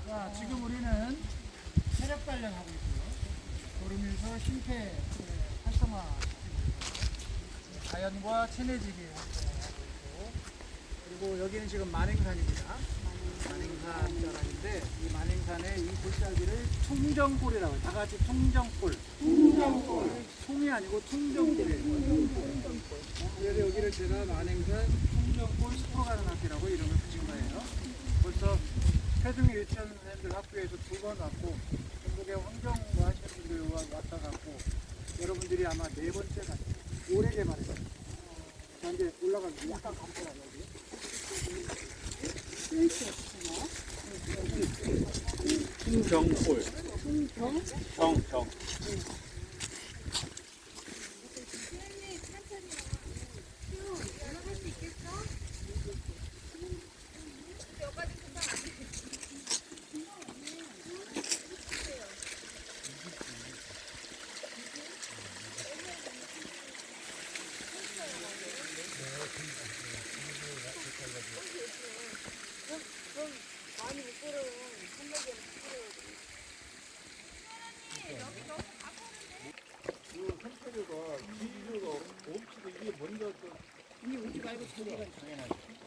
자, 지금 우리는 체력 단련하고 있고요. 걸으면서 심폐 활성화 자연과 친해지기 활동하고 있고, 그리고 여기는 지금 만행산입니다. 만행산 자락인데 이 만행산의 이 골짜기를 퉁정골이라고 해요. 다 같이 퉁정골. 퉁정골. 송이 아니고 퉁정골이에요. 그래서 여기를 제가 만행산 퉁정골 숲으로 가는 학교라고 이름을 붙인 거예요. 벌써 태중이 유치원 선생님들 학교에서 2번 왔고, 전국의 환경과 하시는 분들 왔다 갔고, 여러분들이 아마 4번째 같아요. 올해 개발했어요. 자, 이제 올라가면 약간 감춰라, 여기. 충정골. 정.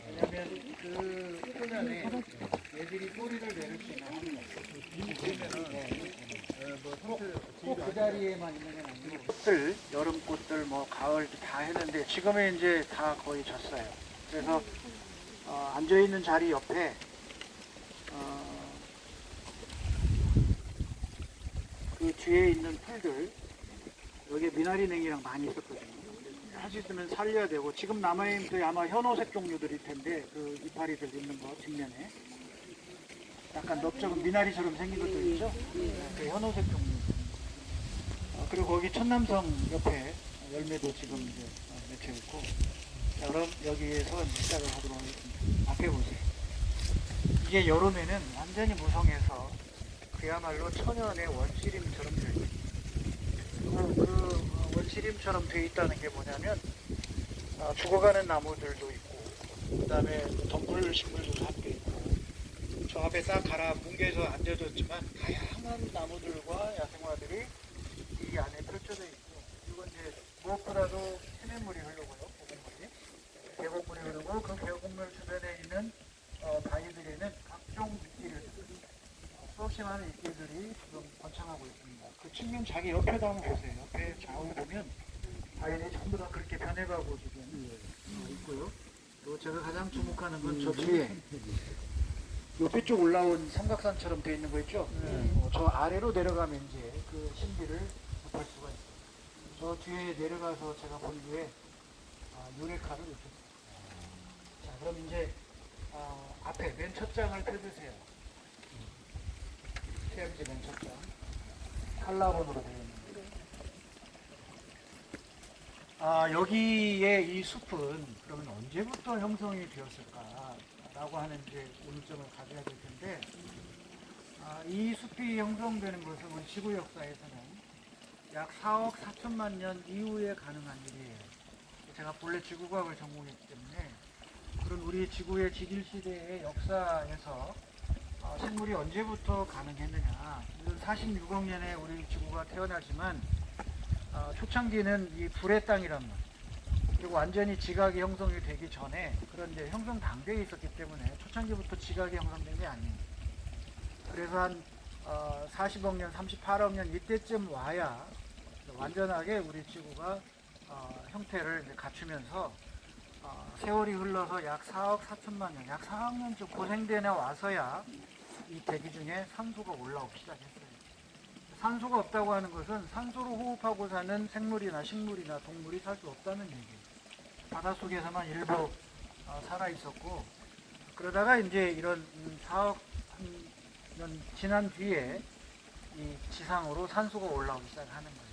왜냐면 그 소년에 애들이 꼬리를 내릴 수 있는 확률이 꼭그 자리에만 있는 건 아니고, 꽃들, 여름 꽃들, 뭐 가을 다 했는데 지금은 이제 다 거의 졌어요. 그래서 앉아 있는 자리 옆에 그 뒤에 있는 풀들, 여기에 미나리냉이랑 많이 있었거든요. 할 수 있으면 살려야 되고, 지금 남아있는 그 아마 현오색 종류들일 텐데, 그 이파리들 있는 거 뒷면에 약간 넓적은 미나리처럼 생긴 것들 있죠? 그 현오색 종류. 그리고 거기 천남성 옆에 열매도 지금 이제 맺혀 있고. 자, 그럼 여기에서 이제 시작을 하도록 하겠습니다. 앞에 보세요. 이게 여름에는 완전히 무성해서 그야말로 천연의 원시림처럼 되어 있어요. 그 원시림처럼 되어 있다는 게 뭐냐면 죽어가는 나무들도 있고, 그 다음에 덩굴 식물들도 함께 있고, 저 앞에 딱 갈아 뭉개서 앉아졌지만 다양한 나무들과 야생화들이 이 안에 펼쳐져 있고, 그리고 이제 무엇보다도 해냇물이 흐르고요, 계곡물이 흐르고, 그 계곡물 주변에 있는 바위들에는 각종 물기를 수없이 많은 이끼들이 지금 번창하고 있습니다. 그 측면 자기 옆에도 한번 보세요. 옆에 좌우 보면 바위들이 전부 다 그렇게 변해가고 지금 있고요. 또 제가 가장 주목하는 건 저 뒤에 옆에 쪽 올라온 삼각산처럼 되어 있는 거 있죠? 저 아래로 내려가면 이제 그 신비를 접할 수가 있어요. 저 뒤에 내려가서 제가 본 뒤에 유레카를 느꼈어요. 자, 그럼 이제 앞에 맨 첫 장을 펴주세요. TMG 맨 첫 장. 칼라본으로 되어 있는데. 여기에 이 숲은 그러면 언제부터 형성이 되었을까라고 하는 이제 의문점을 가져야 될 텐데, 이 숲이 형성되는 것은 우리 지구 역사에서는 약 4억 4천만 년 이후에 가능한 일이에요. 제가 본래 지구과학을 전공했기 때문에 그런 우리 지구의 지질시대의 역사에서 생물이 언제부터 가능했느냐. 46억 년에 우리 지구가 태어나지만 초창기는 이 불의 땅이란 말, 그리고 완전히 지각이 형성이 되기 전에 그런 이제 형성 단계에 있었기 때문에 초창기부터 지각이 형성된 게 아니에요. 그래서 한 40억 년, 38억 년 이때쯤 와야 완전하게 우리 지구가 형태를 이제 갖추면서 세월이 흘러서 약 4억 4천만 년, 약 4억 년쯤 고생대나 와서야 이 대기 중에 산소가 올라오기 시작했어요. 산소가 없다고 하는 것은 산소로 호흡하고 사는 생물이나 식물이나 동물이 살 수 없다는 얘기예요. 바닷속에서만 일부 살아 있었고, 그러다가 이제 이런 4억 년 지난 뒤에 이 지상으로 산소가 올라오기 시작하는 거예요.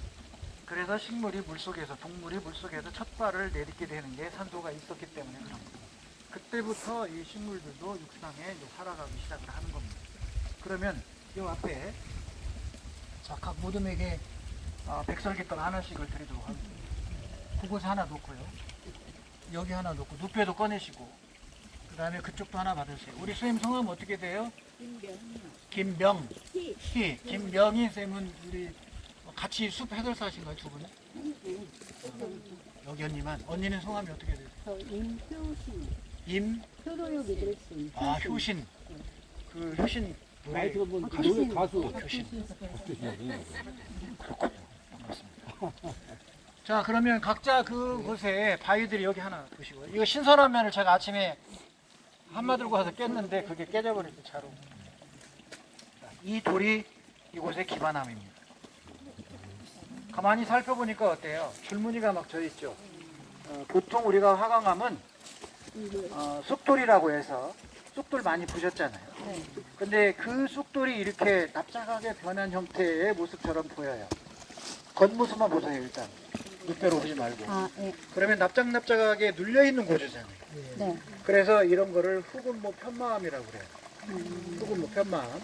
그래서 식물이 물속에서, 동물이 물속에서 첫 발을 내딛게 되는 게 산소가 있었기 때문에 그런 거예요. 그때부터 이 식물들도 육상에 이제 살아가기 시작을 하는 겁니다. 그러면 이 앞에 각 모둠에게 백설깃돌 하나씩을 드리도록 하겠습니다. 그곳에 하나 놓고요. 여기 하나 놓고 눕혀도 꺼내시고, 그 다음에 그쪽도 하나 받으세요. 우리 선생님 성함 어떻게 돼요? 김병. 김병희. 김병희 쌤은 우리 같이 숲 해설사신가요, 두 분은? 여기 언니만. 언니는 성함이 어떻게 돼요? 저 임효신. 임? 효도요 믿을신. 아, 효신. 그 효신 노래. 나이 들어본 효신. 노래 가수. 효신. 자, 그러면 각자 그곳에 바위들이 여기 하나 보시고요. 이거 신선한 면을 제가 아침에 한마 들고 가서 깼는데 그게 깨져버렸어요, 차로. 이 돌이 이곳의 기반함입니다. 가만히 살펴보니까 어때요? 줄무늬가 막 져 있죠. 보통 우리가 화강암은 쑥돌이라고 해서 쑥돌 많이 부셨잖아요. 네. 근데 그 쑥돌이 이렇게 납작하게 변한 형태의 모습처럼 보여요. 겉모습만 보세요, 일단. 눕배로 보지 말고. 아, 네. 그러면 납작납작하게 눌려있는 고주잖아요. 네. 그래서 이런 거를 흑운모 편마암이라고 그래요. 흑운모 편마암.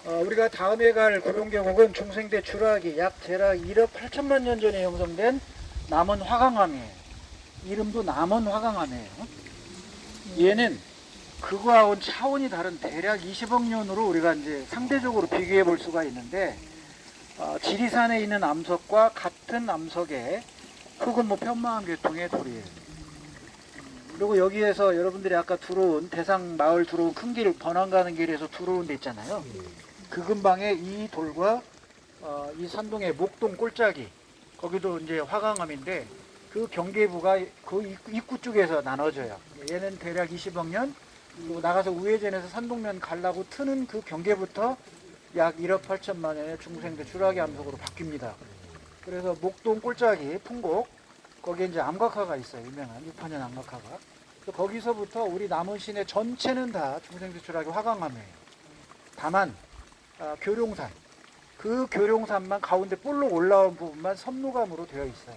우리가 다음에 갈 고룡계곡은 중생대 주락이 약 대략 1억 8천만 년 전에 형성된 남원 화강암이에요. 이름도 남원 화강암이에요. 얘는 그거하고는 차원이 다른 대략 20억 년으로 우리가 이제 상대적으로 비교해 볼 수가 있는데, 지리산에 있는 암석과 같은 암석의 흑운모 편마암 계통의 돌이에요. 그리고 여기에서 여러분들이 아까 들어온 대상 마을 들어온 큰 길, 번왕 가는 길에서 들어온 데 있잖아요. 그 근방에 이 돌과 이 산동의 목동 꼴짜기, 거기도 이제 화강암인데 그 경계부가 그 입구 쪽에서 나눠져요. 얘는 대략 20억 년, 그리고 나가서 우회전에서 산동면 가려고 트는 그 경계부터 약 1억 8천만 년의 중생대 주라기 암석으로 바뀝니다. 그래서 목동 꼴짜기 풍곡, 거기에 이제 암각화가 있어요. 유명한 6판년 암각화가. 거기서부터 우리 남원 시내 전체는 다 중생대 주라기 화강암이에요. 다만 교룡산, 그 교룡산만 가운데 볼록 올라온 부분만 섬루감으로 되어 있어요.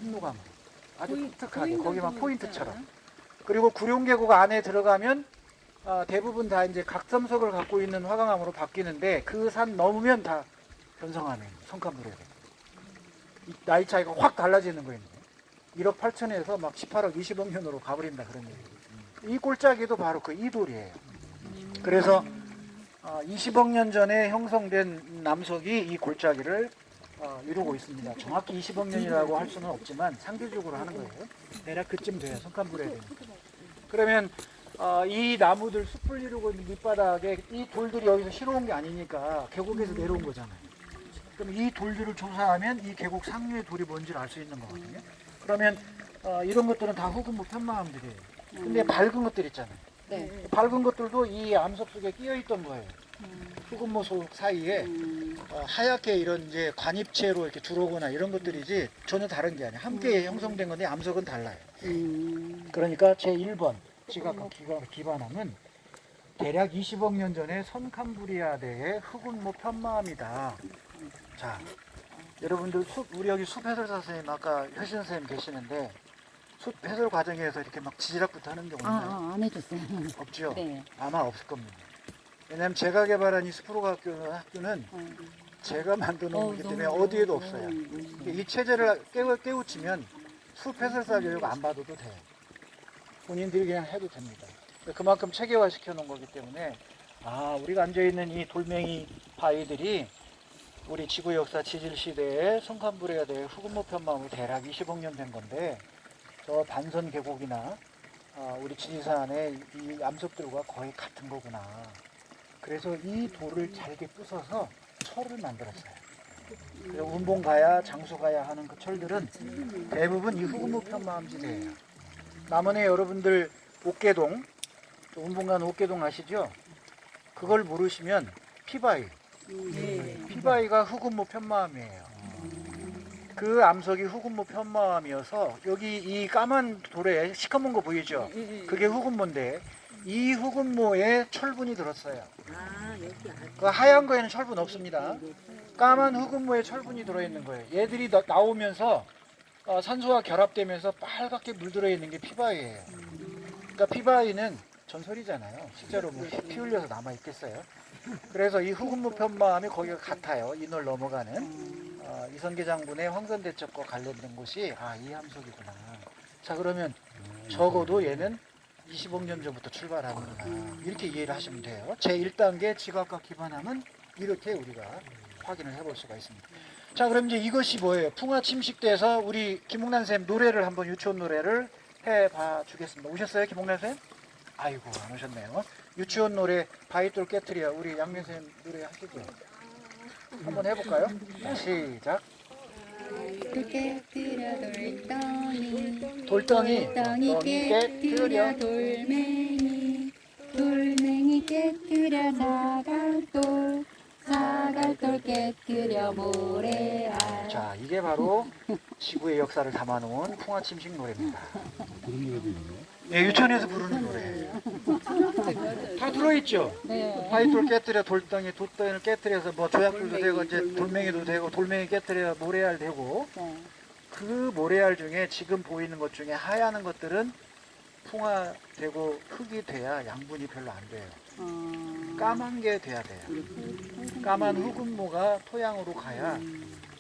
섬루감으로. 아주 독특하게 거기만 포인트처럼. 그리고 구룡계곡 안에 들어가면 대부분 다 이제 각섬석을 갖고 있는 화강암으로 바뀌는데 그 산 넘으면 다 변성암이에요. 성칸불에. 나이 차이가 확 달라지는 거예요. 1억 8천에서 막 18억, 20억 년으로 가버린다 그런 얘기예요. 이 꼴짜기도 바로 그 이돌이에요. 그래서 20억 년 전에 형성된 남석이 이 골짜기를 이루고 있습니다. 정확히 20억 년이라고 할 수는 없지만 상대적으로 하는 거예요. 대략 그쯤 돼요. 성칸불에 되면. 그러면 이 나무들 숲을 이루고 있는 밑바닥에 이 돌들이 여기서 실어온 게 아니니까 계곡에서 내려온 거잖아요. 그럼 이 돌들을 조사하면 이 계곡 상류의 돌이 뭔지를 알 수 있는 거거든요. 그러면 이런 것들은 다 흑운모 편마암들이에요. 근데 밝은 것들 있잖아요. 네. 밝은 것들도 이 암석 속에 끼어 있던 거예요. 흑운모 속 사이에 하얗게 이런 이제 관입체로 이렇게 들어오거나 이런 것들이지 전혀 다른 게 아니에요. 함께 형성된 건데 암석은 달라요. 그러니까 제 1번 지각과 기반함은 대략 20억 년 전에 선캄브리아대의 흑운모 편마암이다. 자, 여러분들 우리 여기 숲 해설사 선생님 아까 효신 선생님 계시는데 숲 해설 과정에서 이렇게 막 지지락부터 하는 게 없나요? 안 해줬어요. 없죠? 네. 아마 없을 겁니다. 왜냐하면 제가 개발한 이 숲으로 학교는 제가 만드는 거기 때문에 어디에도 없어요. 이 체제를 깨우치면 숲 해설사 교육 안 받아도 돼요. 본인들이 그냥 해도 됩니다. 그만큼 체계화 시켜 놓은 거기 때문에 우리가 앉아있는 이 돌멩이 바위들이 우리 지구 역사 지질 시대에 성칸불에 흑운모 편마음이 대략 20억 년 된 건데 저 반선 계곡이나 우리 지리산의 이 암석들과 거의 같은 거구나. 그래서 이 돌을 잘게 부숴서 철을 만들었어요. 그리고 운봉가야, 장수가야 하는 그 철들은 대부분 이 흑운모 편마음지대예요. 남원에 여러분들 옥계동, 운봉간 옥계동 아시죠? 그걸 모르시면 피바위. 피바위가 흑운모 편마암이에요. 그 암석이 흑운모 편마암이어서 여기 이 까만 돌에 시커먼 거 보이죠? 그게 흑운모인데 이 흑운모에 철분이 들었어요. 그 하얀 거에는 철분 없습니다. 까만 흑운모에 철분이 들어있는 거예요. 얘들이 나오면서 산소와 결합되면서 빨갛게 물들어 있는 게 피바위예요. 그러니까 피바위는 전설이잖아요. 실제로 뭐 피 흘려서 남아 있겠어요. 그래서 이 흑운모 편마암이 거기가 같아요. 인월 넘어가는 이성계 장군의 황선대첩과 관련된 곳이 이 함석이구나. 자, 그러면 적어도 얘는 25년 전부터 출발하는구나. 이렇게 이해를 하시면 돼요. 제1단계 지각과 기반함은 이렇게 우리가 확인을 해볼 수가 있습니다. 자, 그럼 이제 이것이 뭐예요? 풍화 침식돼서 우리 김홍란 쌤 노래를 한번 유치원 노래를 해봐 주겠습니다. 오셨어요, 김홍란 쌤? 아이고, 안 오셨네요. 유치원 노래 바위돌 깨트려 우리 양민 쌤 노래 하시고요. 한번 해볼까요? 자, 시작. 깨뜨려 돌덩이 돌덩이 깨뜨려 돌멩이 돌멩이 깨뜨려 사갈돌 깨뜨려 모래알. 자, 이게 바로 지구의 역사를 담아놓은 풍화 침식 노래입니다. 예, 유치원에서 부르는 노래예요. 다 들어있죠? 네. 바위돌 깨뜨려 돌덩이를 깨뜨려서 뭐 조약돌도 되고 이제 돌멩이도 되고 돌멩이 깨뜨려 모래알 되고 네. 그 모래알 중에 지금 보이는 것 중에 하얀 것들은 풍화되고 흙이 돼야 양분이 별로 안 돼요. 까만 게 돼야 돼요. 까만 흑은모가 토양으로 가야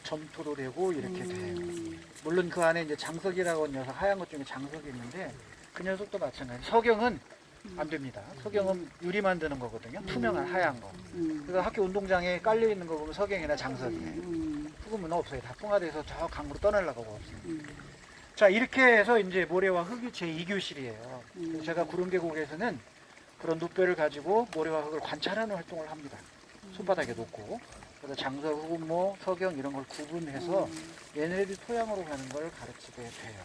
점토로 되고 이렇게 돼요. 물론 그 안에 이제 장석이라고 하는 녀석, 하얀 것 중에 장석이 있는데 그 녀석도 마찬가지. 석영은 안 됩니다. 석영은 유리 만드는 거거든요. 투명한 하얀 거. 그래서 학교 운동장에 깔려 있는 거 보면 석영이나 장석이에요. 흑은모는 없어요. 다 풍화돼서 저 강으로 떠나려고 없어요. 자, 이렇게 해서 이제 모래와 흙이 제2교실이에요. 제가 구릉계곡에서는 그런 눕배를 가지고 모래와 흙을 관찰하는 활동을 합니다. 손바닥에 놓고. 그래서 장석, 흑은모, 석영 이런 걸 구분해서 얘네들이 토양으로 가는 걸 가르치게 돼요.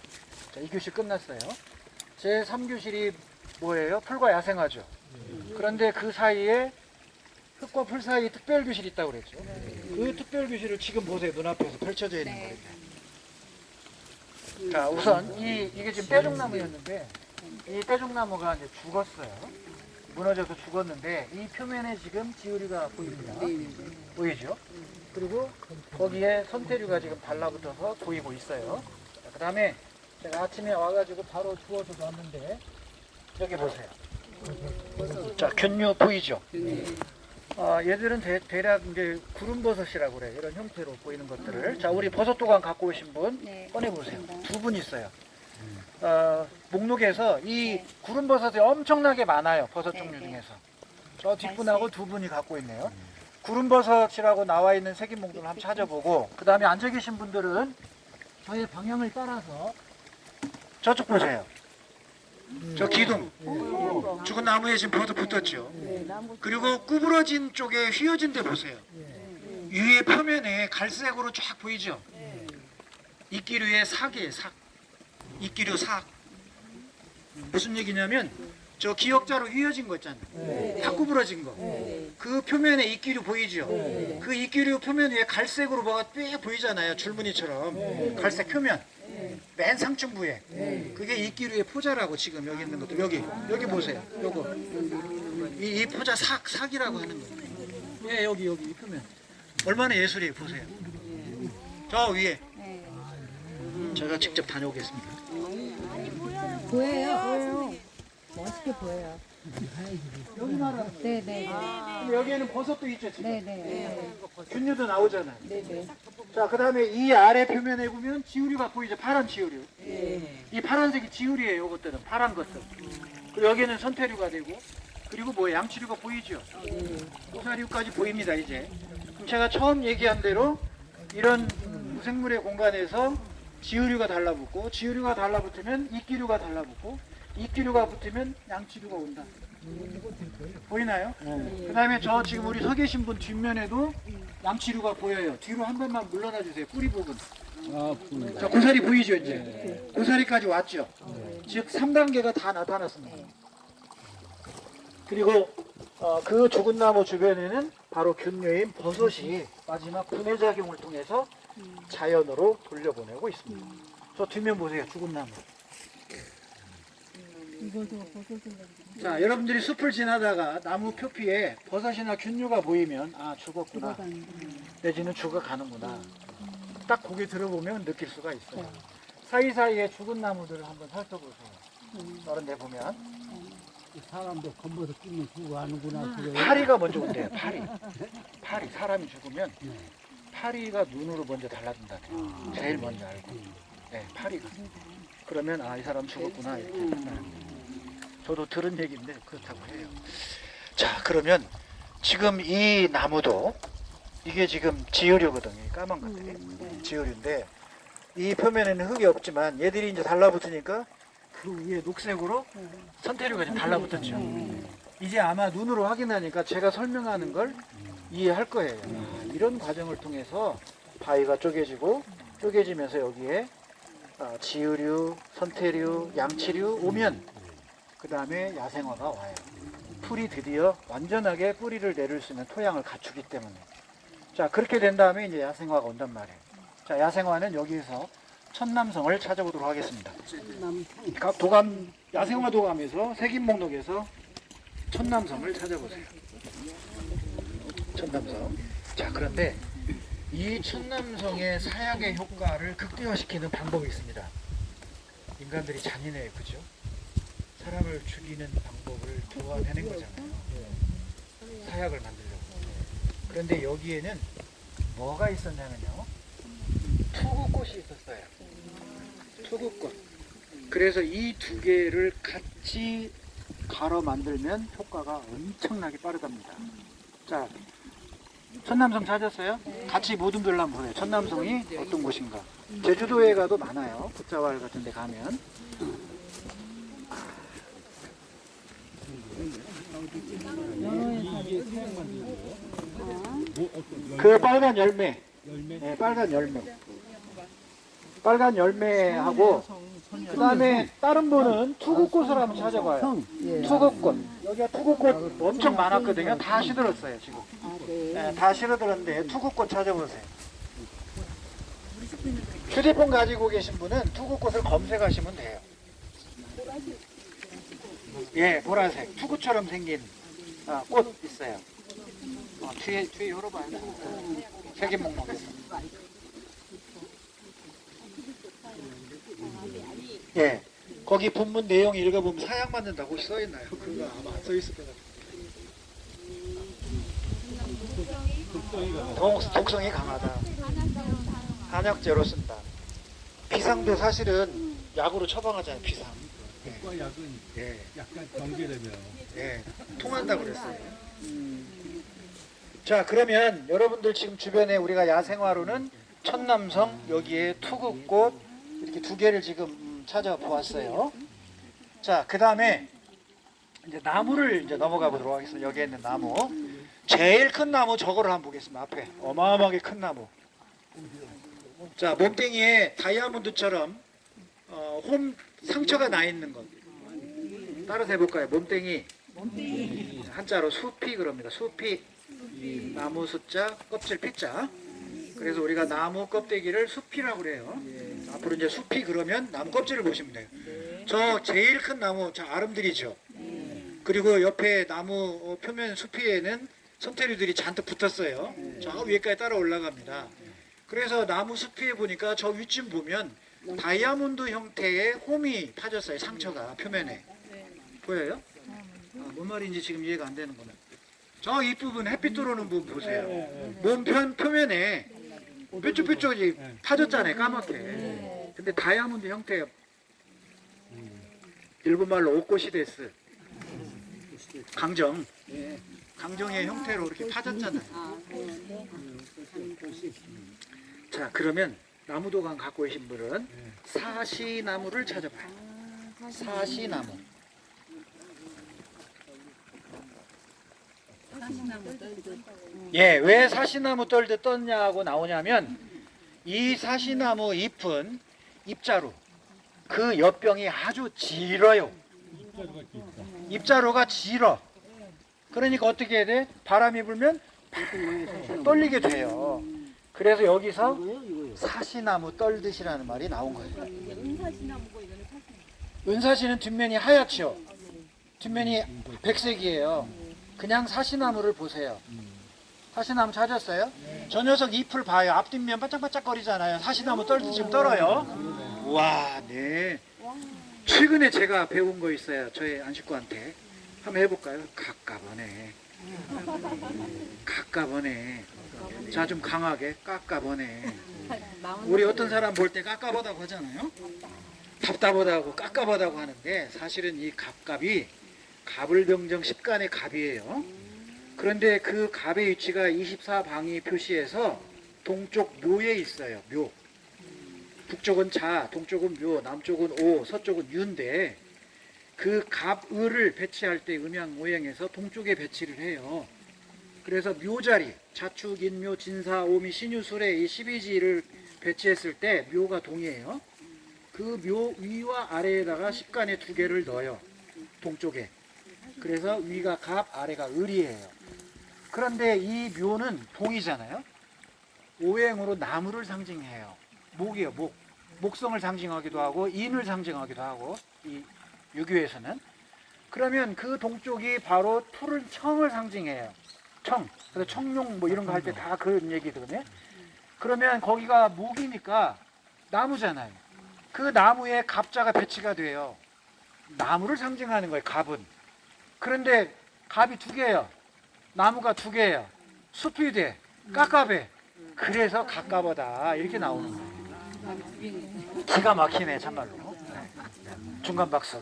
자, 2교시 끝났어요. 제 3교실이 뭐예요? 풀과 야생화죠. 그런데 그 사이에 흙과 풀 사이에 특별교실이 있다고 그랬죠. 그 특별교실을 지금 보세요. 눈앞에서 펼쳐져 있는 거예요. 자, 우선 이게 지금 떼종나무였는데 이 떼종나무가 이제 죽었어요. 무너져서 죽었는데 이 표면에 지금 지우리가 보입니다. 보이죠? 그리고 거기에 선태류가 지금 달라붙어서 보이고 있어요. 그 다음에 제가 아침에 와가지고 바로 주워서 놨는데 여기 보세요. 자, 균류 보이죠? 얘들은 대략 이제 구름버섯이라고 그래요. 이런 형태로 보이는 것들을. 자, 우리 버섯 도감 갖고 오신 분 네. 꺼내보세요. 두 분 있어요. 목록에서 이 구름버섯이 엄청나게 많아요. 버섯 종류 중에서. 저 뒷분하고 두 분이 갖고 있네요. 구름버섯이라고 나와 있는 색인봉도를 한번 찾아보고 그 다음에 앉아 계신 분들은 저의 방향을 따라서 저쪽 보세요. 저 기둥. 죽은 나무에 지금 버섯 붙었죠. 그리고 구부러진 쪽에 휘어진 데 보세요. 위에 표면에 갈색으로 쫙 보이죠. 이끼류의 삭이에요. 삭. 이끼류 삭. 무슨 얘기냐면 저 기역자로 휘어진 거 있잖아요. 탁 구부러진 거. 그 표면에 이끼류 보이죠. 그 이끼류 표면 위에 갈색으로 뭐가 꽤 보이잖아요. 줄무늬처럼. 갈색 표면. 맨 상층부에. 그게 이끼류의 포자라고 지금 여기 있는 것도. 여기 보세요. 요거. 이 포자 삭이라고 하는 거예요. 예, 여기 이 표면. 얼마나 예술이에요. 보세요. 저 위에. 제가 직접 다녀오겠습니다. 보여요. 멋있게 보여요. 여기 말하는 거예요. 네네. 근데 여기에는 버섯도 있죠, 지금. 네네. 균류도 나오잖아요. 네네. 자, 그 다음에 이 아래 표면에 보면 지우리가 보이죠? 파란 지우리. 이 파란색이 지우리예요, 이것들은. 파란 것들. 그리고 여기는 선태류가 되고, 그리고 뭐 양치류가 보이죠? 고사류까지 보입니다, 이제. 그럼 제가 처음 얘기한 대로 이런 무생물의 공간에서 지우류가 달라붙고, 지우류가 달라붙으면 이끼류가 달라붙고, 이끼류가 붙으면 양치류가 온다. 보이나요? 그 다음에 저 지금 우리 서 계신 분 뒷면에도 양치류가 보여요. 뒤로 한 번만 물러나 주세요. 뿌리 부분. 저 고사리 보이죠, 이제? 고사리까지 왔죠? 즉 3단계가 다 나타났습니다. 그리고 그 죽은 나무 주변에는 바로 균류인 버섯이 마지막 분해작용을 통해서 자연으로 돌려보내고 있습니다. 저 뒷면 보세요. 죽은 나무. 자, 여러분들이 숲을 지나다가 나무 표피에 버섯이나 균류가 보이면 아, 죽었구나. 내지는 죽어가는구나. 딱 고개 들어보면 느낄 수가 있어요. 사이사이에 죽은 나무들을 한번 살펴보세요. 다른 데 보면 사람도 건버서 끼면 죽어 하는구나. 그래. 파리가 먼저 온대요. 파리. 사람이 죽으면 파리가 눈으로 먼저 달라진다네요. 제일 먼저 알고. 네, 파리가. 그러면 아, 이 사람 죽었구나 이렇게 판단합니다. 저도 들은 얘기인데 그렇다고 해요. 자, 그러면 지금 이 나무도 이게 지금 지으류거든요. 이 까만 것들이 지으류인데 이 표면에는 흙이 없지만 얘들이 이제 달라붙으니까 그 위에 녹색으로 선태류가 좀 달라붙었죠. 이제 아마 눈으로 확인하니까 제가 설명하는 걸 이해할 거예요. 이런 과정을 통해서 바위가 쪼개지고 쪼개지면서 여기에 지으류, 선태류, 양치류 오면 그 다음에 야생화가 와요. 풀이 드디어 완전하게 뿌리를 내릴 수 있는 토양을 갖추기 때문에. 자, 그렇게 된 다음에 이제 야생화가 온단 말이에요. 자, 야생화는 여기에서 천남성을 찾아보도록 하겠습니다. 각 도감, 야생화 도감에서 색인 목록에서 천남성을 찾아보세요. 천남성. 자, 그런데 이 천남성의 사약의 효과를 극대화시키는 방법이 있습니다. 인간들이 잔인해요, 그죠? 사람을 죽이는 방법을 도와내는 거잖아요. 사약을 만들려고. 그런데 여기에는 뭐가 있었냐면요, 투구꽃이 있었어요. 투구꽃. 그래서 이 두 개를 같이 갈아 만들면 효과가 엄청나게 빠르답니다. 자, 천남성 찾았어요? 같이 모든 별로 한번 보세요. 천남성이 어떤 곳인가. 제주도에 가도 많아요. 굿자왈 같은 데 가면. 그 빨간 열매. 네, 빨간 열매. 빨간 열매하고 그 다음에 다른 분은 투구꽃을 한번 찾아봐요. 투구꽃. 여기가 투구꽃 엄청 많았거든요. 다 시들었어요 지금. 네, 다 시들었는데 투구꽃 찾아보세요. 휴대폰 가지고 계신 분은 투구꽃을 검색하시면 돼요. 예, 보라색. 투구처럼 생긴 꽃 있어요. 뒤에 열어봐요. 색인 목록에서. 예, 거기 본문 내용 읽어보면 사약 만든다고 써있나요? 그거 아마 안 써있을 거예요. 독성이 강하다. 한약재로 쓴다. 비상도 사실은 약으로 처방하잖아요. 비상. 독과 약은 예, 약간 경계되면 예, 통한다고 그랬어요. 자, 그러면 여러분들 지금 주변에 우리가 야생화로는 천남성, 여기에 투구꽃 이렇게 두 개를 지금 찾아보았어요. 자, 그 다음에 이제 나무를 이제 넘어가 보도록 하겠습니다. 여기에 있는 나무. 제일 큰 나무 저거를 한번 보겠습니다. 앞에 어마어마하게 큰 나무. 자, 몸뚱이에 다이아몬드처럼 홈 상처가 나 있는 것. 따라서 해볼까요? 몸뚱이. 한자로 수피 그럽니다. 수피. 나무 숫자, 껍질 피자. 그래서 우리가 나무 껍데기를 수피라고 그래요. 앞으로 이제 수피 그러면 나무 껍질을 보시면 돼요. 저 제일 큰 나무, 저 아름드리죠. 그리고 옆에 나무 표면 수피에는 선태류들이 잔뜩 붙었어요. 저 위에까지 따라 올라갑니다. 그래서 나무 수피에 보니까 저 위쯤 보면 다이아몬드 형태의 홈이 파졌어요. 상처가 표면에. 보여요? 뭔 말인지 지금 이해가 안 되는구나. 저 윗부분 햇빛 들어오는 부분 보세요. 몸 표면에 뾰족뾰족이 파졌잖아요. 까맣게. 근데 다이아몬드 형태예요. 일본말로 오코시데스. 강정. 강정의 형태로 이렇게 파졌잖아요. 자, 그러면 나무도감 갖고 계신 분은 사시나무를 찾아봐요. 사시나무. 예, 왜 사시나무 떨듯 떴냐고 나오냐면 이 사시나무 잎은 잎자루, 그 엿병이 아주 길어요. 잎자루가 길어. 그러니까 어떻게 해야 돼? 바람이 불면 떨리게 돼요. 그래서 여기서 사시나무 떨듯이라는 말이 나온 거예요. 은사시는 뒷면이 하얗죠. 뒷면이 백색이에요. 그냥 사시나무를 보세요. 사시나무 찾았어요? 저 녀석 잎을 봐요. 앞뒷면 반짝반짝거리잖아요. 사시나무 떨듯이 지금 떨어요. 와, 네. 최근에 제가 배운 거 있어요. 저희 안식구한테. 한번 해볼까요? 깎아보네. 깎아보네. 자, 좀 강하게 깎아보네. 우리 어떤 사람 볼 때 깎아보다고 하잖아요. 답답하다고 깎아보다고 하는데 사실은 이 갑갑이 갑을병정 10간의 갑이에요. 그런데 그 갑의 위치가 24방위 표시에서 동쪽 묘에 있어요. 묘. 북쪽은 자, 동쪽은 묘, 남쪽은 오, 서쪽은 유인데 그 갑을을 배치할 때 음양오행에서 동쪽에 배치를 해요. 그래서 묘자리, 자축, 인묘, 진사, 오미, 신유술의 이 12지를 배치했을 때 묘가 동이에요. 그 묘 위와 아래에다가 10간의 두 개를 넣어요. 동쪽에. 그래서 위가 갑, 아래가 을이에요. 그런데 이 묘는 동이잖아요. 오행으로 나무를 상징해요. 목이에요, 목. 목성을 상징하기도 하고 인을 상징하기도 하고 이 유교에서는. 그러면 그 동쪽이 바로 푸른 청을 상징해요. 청. 그래서 청룡 뭐 이런 거 할 때 다 그런 얘기거든요. 그러면 거기가 목이니까 나무잖아요. 그 나무에 갑자가 배치가 돼요. 나무를 상징하는 거예요, 갑은. 그런데 갑이 두 개예요. 나무가 두 개예요. 숲이 돼. 깝깝해. 그래서 갑갑하다 이렇게 나오는 거예요. 기가 막히네 참말로. 중간 박수.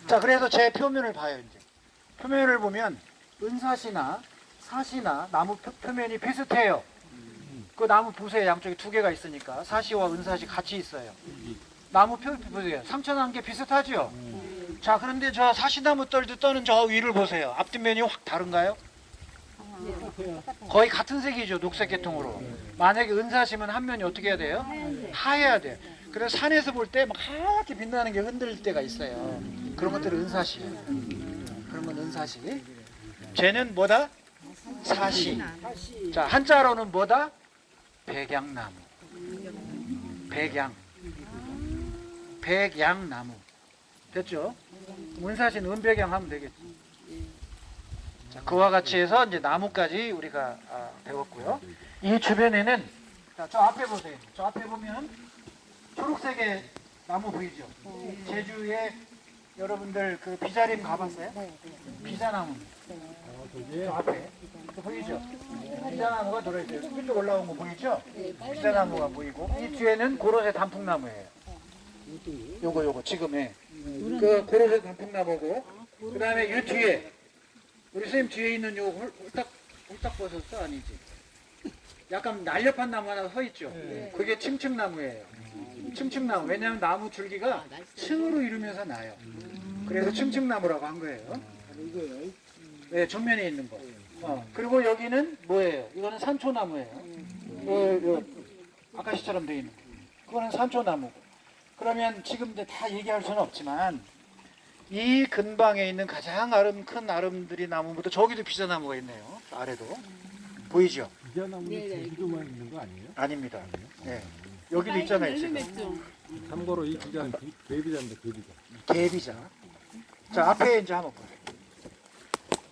자, 그래서 제 표면을 봐요. 이제 표면을 보면 은사시나 사시나 나무 표면이 비슷해요. 그 나무 보세요. 양쪽에 두 개가 있으니까 사시와 은사시 같이 있어요. 나무 표 보세요. 상처난 게 비슷하죠. 자, 그런데 저 사시나무 떨도 떠는 저 위를 보세요. 앞뒷면이 확 다른가요? 거의 같은 색이죠. 녹색 계통으로. 만약에 은사시면 한 면이 어떻게 해야 돼요? 하얘야 돼요. 그래서 산에서 볼 때 막 하얗게 빛나는 게 흔들릴 때가 있어요. 그런 것들은 은사시예요. 그러면 은사시. 쟤는 뭐다? 사시. 자, 한자로는 뭐다? 백양나무. 백양. 백양나무. 됐죠? 은사시는 은백양 하면 되겠죠. 자, 그와 같이 해서 이제 나무까지 우리가 배웠고요. 이 주변에는 자, 저 앞에 보세요. 저 앞에 보면 초록색의 나무 보이죠? 제주에 여러분들 그 비자림 가봤어요? 비자나무. 저 앞에 또 보이죠? 비자나무가 들어있어요. 이쪽 올라온 거 보이죠? 비자나무가 보이고 이 뒤에는 고로쇠 단풍나무예요. 요거 지금의 그 고로쇠 단풍나무고 그 다음에 이 뒤에 우리 선생님 뒤에 있는 요 홀딱 버섯도 아니지? 약간 날렵한 나무 하나 서 있죠? 그게 층층나무예요. 층층나무. 왜냐하면 나무 줄기가 층으로 이루면서 나요. 그래서 층층나무라고 한 거예요. 네, 정면에 있는 거. 그리고 여기는 뭐예요? 이거는 산초나무예요. 아카시처럼 되어 있는 거. 그거는 산초나무고. 그러면 지금 이제 다 얘기할 수는 없지만 이 근방에 있는 가장 큰 아름드리 나무부터 저기도 비자나무가 있네요. 아래도. 보이죠? 비자나무는 제주도만 있는 거 아니에요? 아닙니다. 네. 여기도 있잖아요. 지금. 참고로 이 비자는 개비자인데 개비자. 개비자. 자, 앞에 이제 한번 보세요.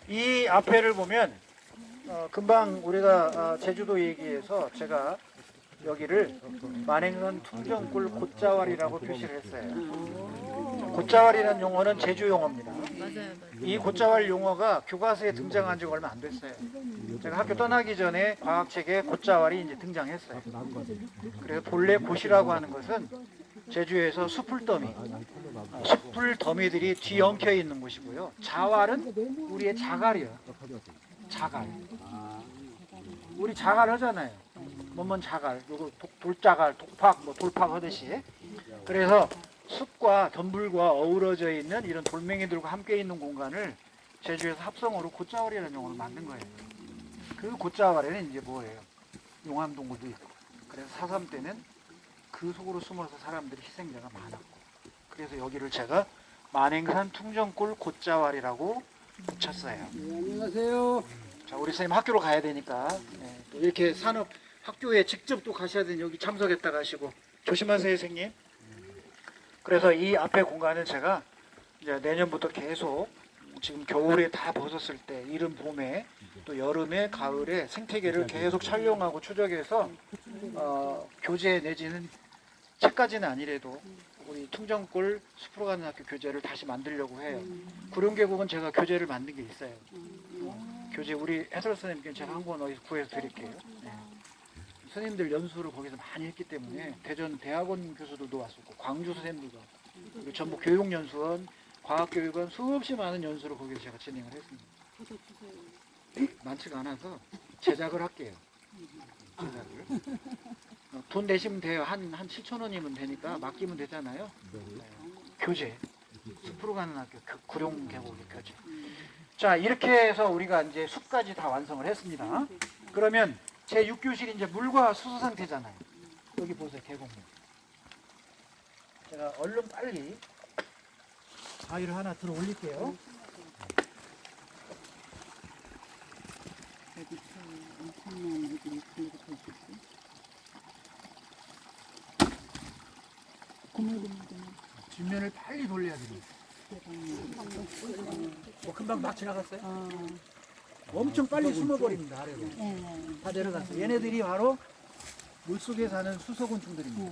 이 앞에를 보면 금방 우리가 제주도 얘기해서 제가 여기를 만행선 퉁정굴 곶자왈이라고 표시를 했어요. 곶자왈이라는 용어는 제주 용어입니다. 이 곶자왈 용어가 교과서에 등장한 지 얼마 안 됐어요. 제가 학교 떠나기 전에 과학책에 곶자왈이 이제 등장했어요. 그래서 본래 곶이라고 하는 것은 제주에서 수풀더미, 수풀더미들이 뒤엉켜 있는 곳이고요. 자왈은 우리의 자갈이요. 자갈. 우리 자갈 하잖아요. 뭐뭐 자갈, 요거 돌자갈, 독팍, 뭐 돌팍 하듯이. 그래서 숲과 덤불과 어우러져 있는 이런 돌멩이들과 함께 있는 공간을 제주에서 합성어로 곶자왈이라는 용어를 만든 거예요. 그 곶자왈에는 이제 뭐예요? 용암동굴도 있고. 그래서 4.3 때는 그 속으로 숨어서 사람들이 희생자가 많았고. 그래서 여기를 제가 만행산 퉁정굴 곶자왈이라고 붙였어요. 안녕하세요. 자, 우리 선생님 학교로 가야 되니까 또 이렇게 산업 학교에 직접 또 가셔야 되니 여기 참석했다 가시고 조심하세요, 선생님. 그래서 이 앞에 공간은 제가 이제 내년부터 계속 지금 겨울에 다 벗었을 때 이른 봄에 또 여름에 가을에 생태계를 계속 촬영하고 추적해서 교재 내지는 책까지는 아니래도 우리 퉁정굴 숲으로 가는 학교 교재를 다시 만들려고 해요. 구룡계곡은 제가 교재를 만든 게 있어요. 교재 우리 해설 선생님께 제가 한 권 어디서 구해서 드릴게요. 네. 선생님들 연수를 거기서 많이 했기 때문에 대전 대학원 교수들도 왔었고 광주 선생님들도 왔고 그리고 전북 교육연수원 과학교육은 수없이 많은 연수를 거기서 제가 진행을 했습니다. 많지가 않아서 제작을 할게요. 제작을. 돈 내시면 돼요. 한 7천 원이면 되니까 맡기면 되잖아요. 네. 교재. 숲으로 가는 학교, 구룡 계곡의 교재. 자, 이렇게 해서 우리가 이제 숲까지 다 완성을 했습니다. 그러면 제 6교실이 이제 물과 수소 상태잖아요. 여기 보세요, 계곡물. 제가 얼른 빨리 바위를 하나 들어 올릴게요. 여기 엄청난 애들이 그렇게 있었지. 고물고물고물. 뒷면을 빨리 돌려야 됩니다. 금방 막 지나갔어요? 엄청 빨리 숨어버립니다, 아래로. 네. 다 내려갔어요. 얘네들이 바로 물속에 사는 수소곤충들입니다.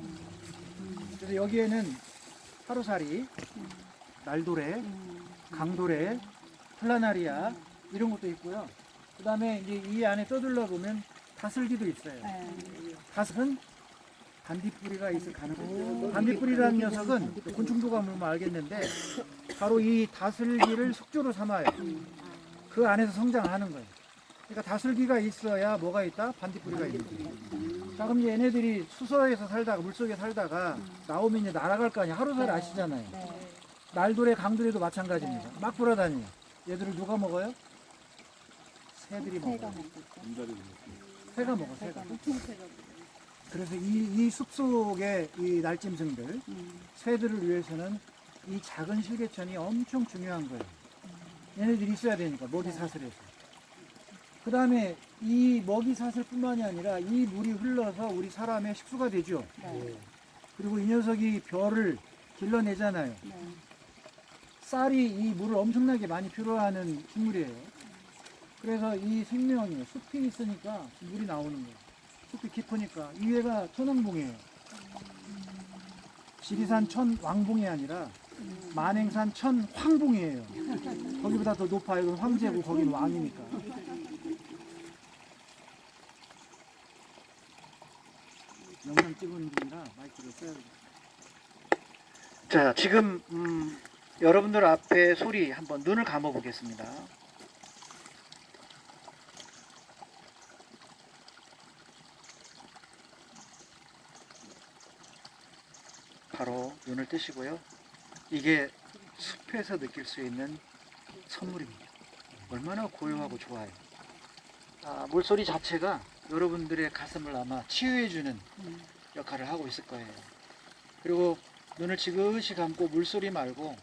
그래서 여기에는 하루살이, 날도래, 강도래, 플라나리아 이런 것도 있고요. 그 다음에 이제 이 안에 떠들러 보면 다슬기도 있어요. 다슬은 반딧불이가 있을 가능성이. 반딧불이라는 녀석은 곤충도가 물면 알겠는데 바로 이 다슬기를 숙주로 삼아요. 그 안에서 성장하는 거예요. 그러니까 다슬기가 있어야 뭐가 있다? 반딧불이가 있는 거예요. 자, 그럼 이제 얘네들이 수서에서 살다가 물속에 살다가 나오면 이제 날아갈 거 아니에요. 하루살 아시잖아요. 날도래, 강도래도 마찬가지입니다. 막 돌아다녀요. 얘들을 누가 먹어요? 새들이 먹어요. 새가 먹어, 새가. 그래서 이 숲속의 이 날짐승들, 새들을 위해서는 이 작은 실개천이 엄청 중요한 거예요. 얘네들이 있어야 되니까, 먹이 사슬에서. 그 다음에 이 먹이 사슬뿐만이 아니라 이 물이 흘러서 우리 사람의 식수가 되죠. 그리고 이 녀석이 벼를 길러내잖아요. 쌀이 이 물을 엄청나게 많이 필요하는 식물이에요. 그래서 이 생명이, 숲이 있으니까 물이 나오는 거예요. 숲이 깊으니까. 위에가 천왕봉이에요. 지리산 천왕봉이 아니라 만행산 천황봉이에요. 거기보다 더 높아요. 이건 황제고 거기는 왕이니까. 영상 찍은 중이라 마이크를 써야 돼요. 자, 지금 여러분들 앞에 소리 한번 눈을 감아 보겠습니다. 바로 눈을 뜨시고요. 이게 숲에서 느낄 수 있는 선물입니다. 얼마나 고요하고 좋아요. 물소리 자체가 여러분들의 가슴을 아마 치유해주는 역할을 하고 있을 거예요. 그리고 눈을 지그시 감고 물소리 말고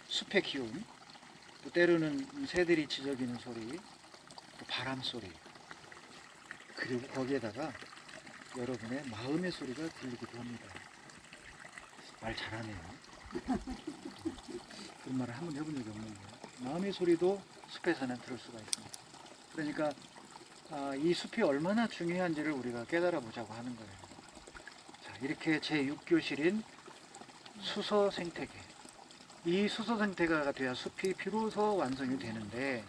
숲의 기운, 또 때로는 새들이 지저귀는 소리, 또 바람 소리, 그리고 거기에다가 여러분의 마음의 소리가 들리기도 합니다. 말 잘하네요. 그런 말을 한번 해본 적이 없는데 마음의 소리도 숲에서는 들을 수가 있습니다. 그러니까 이 숲이 얼마나 중요한지를 우리가 깨달아 보자고 하는 거예요. 자, 이렇게 제6교실인 수서 생태계, 이 수서 생태계가 돼야 숲이 비로소 완성이 되는데,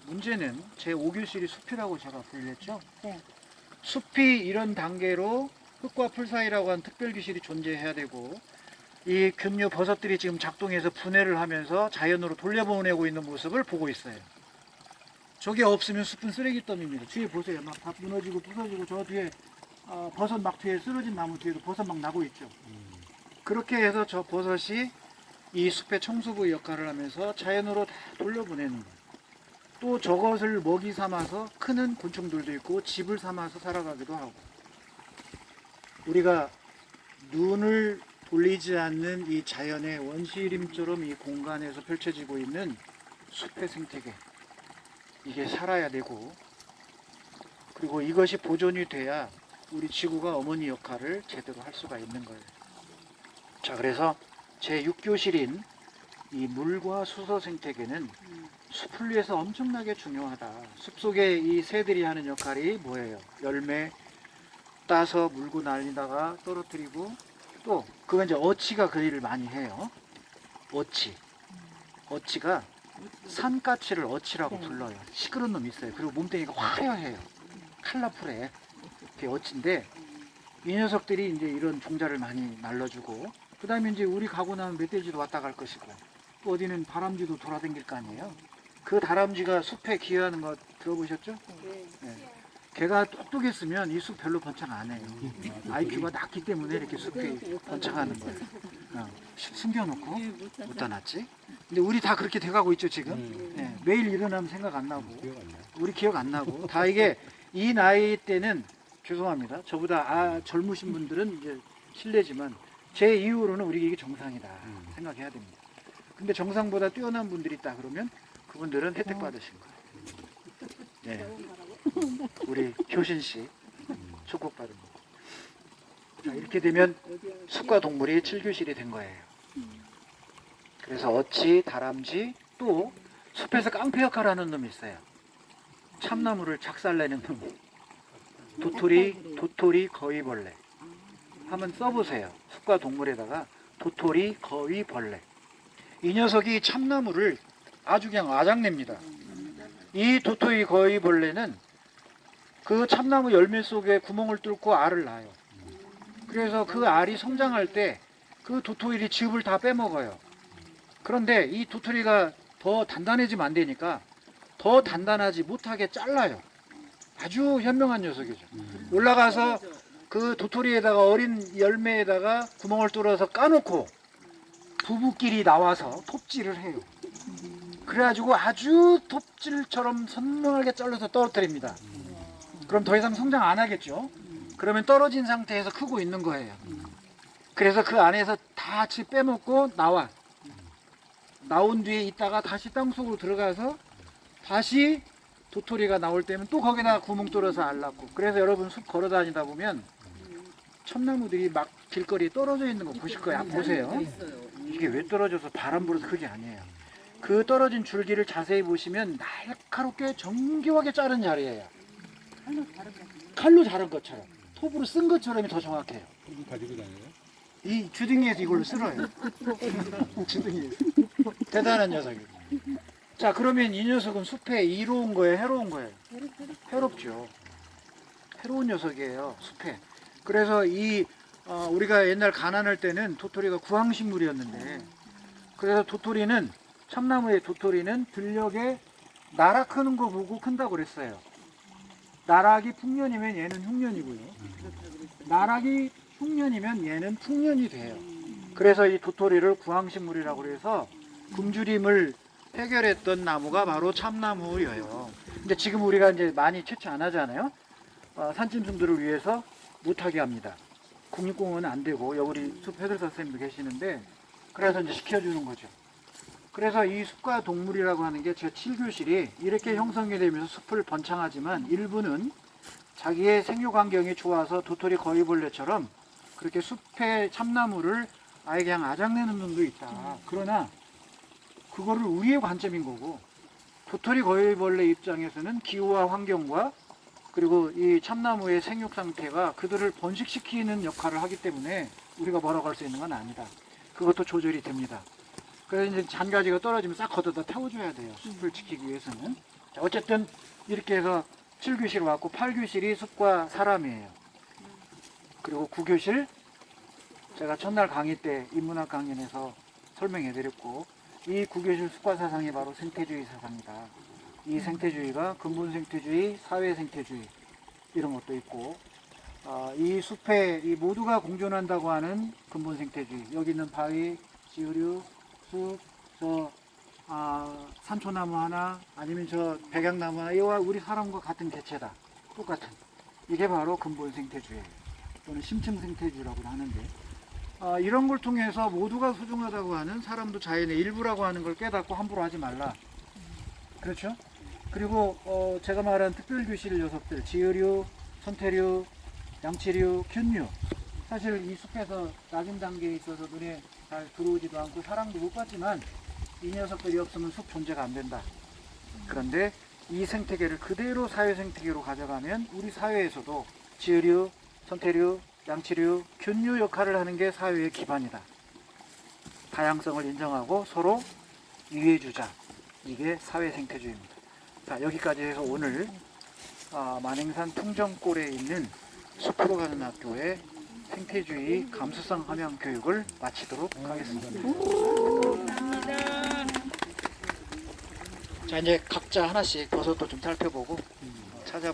문제는 제5교실이 숲이라고 제가 분류했죠. 네. 숲이 이런 단계로 흙과 풀 사이라고 하는 특별 기실이 존재해야 되고, 이 균류 버섯들이 지금 작동해서 분해를 하면서 자연으로 돌려보내고 있는 모습을 보고 있어요. 저게 없으면 숲은 쓰레기더미입니다. 뒤에 보세요. 막 다 무너지고 부서지고, 저 뒤에 버섯 막 뒤에 쓰러진 나무 뒤에도 버섯 막 나고 있죠. 그렇게 해서 저 버섯이 이 숲의 청소부 역할을 하면서 자연으로 다 돌려보내는 거예요. 또 저것을 먹이 삼아서 크는 곤충들도 있고 집을 삼아서 살아가기도 하고, 우리가 눈을 돌리지 않는 이 자연의 원시림처럼 이 공간에서 펼쳐지고 있는 숲의 생태계, 이게 살아야 되고, 그리고 이것이 보존이 돼야 우리 지구가 어머니 역할을 제대로 할 수가 있는 거예요. 자, 그래서 제6교실인 이 물과 수서 생태계는 숲을 위해서 엄청나게 중요하다. 숲속에 이 새들이 하는 역할이 뭐예요? 열매 따서 물고 날리다가 떨어뜨리고, 또 그건 이제 어치가 그 일을 많이 해요. 어치가 산까치를 어치라고 불러요. 시끄러운 놈이 있어요. 그리고 몸뚱이가 화려해요. 컬러풀해. 그게 어치인데, 이 녀석들이 이제 이런 종자를 많이 날라주고, 그 다음에 이제 우리 가고 나면 멧돼지도 왔다 갈 것이고, 어디는 다람쥐도 돌아다닐 거 아니에요. 그 다람쥐가 숲에 기여하는 거 들어보셨죠? 네. 걔가 똑똑했으면 이 숲 별로 번창 안 해요. IQ가 낮기 때문에 이렇게 숲에 번창하는 거예요. 숨겨놓고 못 다놨지. 근데 우리 다 그렇게 돼가고 있죠 지금. 네. 매일 일어나면 생각 안 나고 기억 안 나요. 우리 기억 안 나고 다 이게 이 나이 때는 죄송합니다. 저보다 젊으신 분들은 이제 실례지만 제 이후로는 우리 이게 정상이다 생각해야 됩니다. 근데 정상보다 뛰어난 분들이 있다 그러면 그분들은 혜택 받으신 거예요. 네. 우리 효신 씨 축복받은 거. 자, 이렇게 되면 숲과 동물이 7교실이 된 거예요. 그래서 어치, 다람쥐, 또 숲에서 깡패 역할을 하는 놈이 있어요. 참나무를 작살내는 놈. 도토리, 거위벌레. 한번 써보세요. 숲과 동물에다가 도토리, 거위벌레. 이 녀석이 참나무를 아주 그냥 아작냅니다. 이 도토리, 거위벌레는 그 참나무 열매 속에 구멍을 뚫고 알을 낳아요. 그래서 그 알이 성장할 때 그 도토리 즙을 다 빼먹어요. 그런데 이 도토리가 더 단단해지면 안 되니까 더 단단하지 못하게 잘라요. 아주 현명한 녀석이죠. 올라가서 그 도토리에다가 어린 열매에다가 구멍을 뚫어서 까놓고 부부끼리 나와서 톱질을 해요. 그래가지고 아주 톱질처럼 선명하게 잘라서 떨어뜨립니다. 그럼 더 이상 성장 안 하겠죠. 그러면 떨어진 상태에서 크고 있는 거예요. 그래서 그 안에서 다 같이 빼먹고 나온 뒤에 있다가 다시 땅속으로 들어가서 다시 도토리가 나올 때면 또 거기다가 구멍 뚫어서 알 낳고. 그래서 여러분 숲 걸어 다니다 보면 참나무들이 막 길거리에 떨어져 있는 거 보실 거예요. 한번 보세요. 이게 왜 떨어져서 바람 불어서 그게 아니에요. 그 떨어진 줄기를 자세히 보시면 날카롭게 정교하게 자른 자리예요. 칼로 자른 것처럼, 톱으로 쓴 것처럼이 더 정확해요. 이거 가지고 다녀요? 이 주둥이에서 이걸로 쓸어요. 주둥이에서. 대단한 녀석이에요. 자, 그러면 이 녀석은 숲에 이로운 거예요, 해로운 거예요? 해롭죠. 해로운 녀석이에요, 숲에. 그래서 우리가 옛날 가난할 때는 도토리가 구황식물이었는데, 그래서 도토리는, 참나무의 도토리는 들녘에 나락 크는 거 보고 큰다고 그랬어요. 나락이 풍년이면 얘는 흉년이고요. 나락이 흉년이면 얘는 풍년이 돼요. 그래서 이 도토리를 구황식물이라고 그래서 굶주림을 해결했던 나무가 바로 참나무예요. 근데 지금 우리가 이제 많이 채취 안 하잖아요. 산짐승들을 위해서 못하게 합니다. 국립공원은 안 되고, 여기 우리 숲 해설사 선생님도 계시는데, 그래서 이제 시켜주는 거죠. 그래서 이 숲과 동물이라고 하는 게 제 7교실이 이렇게 형성이 되면서 숲을 번창하지만 일부는 자기의 생육 환경이 좋아서 도토리 거위벌레처럼 그렇게 숲의 참나무를 아예 그냥 아작내는 놈도 있다. 그러나 그거를 우리의 관점인 거고, 도토리 거위벌레 입장에서는 기후와 환경과 그리고 이 참나무의 생육 상태가 그들을 번식시키는 역할을 하기 때문에 우리가 뭐라고 할 수 있는 건 아니다. 그것도 조절이 됩니다. 그래서 이제 잔가지가 떨어지면 싹 걷어다 태워줘야 돼요. 숲을 지키기 위해서는. 자, 어쨌든 이렇게 해서 7교실 왔고, 8교실이 숲과 사람이에요. 그리고 9교실 제가 첫날 강의 때 인문학 강연에서 설명해 드렸고, 이 9교실 숲과 사상이 바로 생태주의 사상이다. 이 생태주의가 근본 생태주의, 사회 생태주의 이런 것도 있고, 이 숲에 이 모두가 공존한다고 하는 근본 생태주의, 여기 있는 바위, 지으류, 숲, 산초나무 하나, 아니면 저 백약나무 하나, 이와 우리 사람과 같은 개체다. 똑같은. 이게 바로 근본 생태주의예요. 또는 심층 생태주의라고 하는데, 이런 걸 통해서 모두가 소중하다고 하는 사람도 자연의 일부라고 하는 걸 깨닫고 함부로 하지 말라. 그렇죠? 그리고 제가 말한 특별교실 녀석들, 지으류, 선태류, 양치류, 균류, 사실 이 숲에서 낮은 단계에 있어서 눈에 잘 들어오지도 않고 사랑도 못 받지만 이 녀석들이 없으면 숲 존재가 안 된다. 그런데 이 생태계를 그대로 사회 생태계로 가져가면 우리 사회에서도 지으류, 선태류, 양치류, 균류 역할을 하는 게 사회의 기반이다. 다양성을 인정하고 서로 유해주자. 이게 사회 생태주의입니다. 자, 여기까지 해서 오늘 만행산 통정골에 있는 숲으로 가는 학교의 생태주의 감수성 함양 교육을 마치도록 하겠습니다. 자, 이제 각자 하나씩 버섯도 좀 살펴보고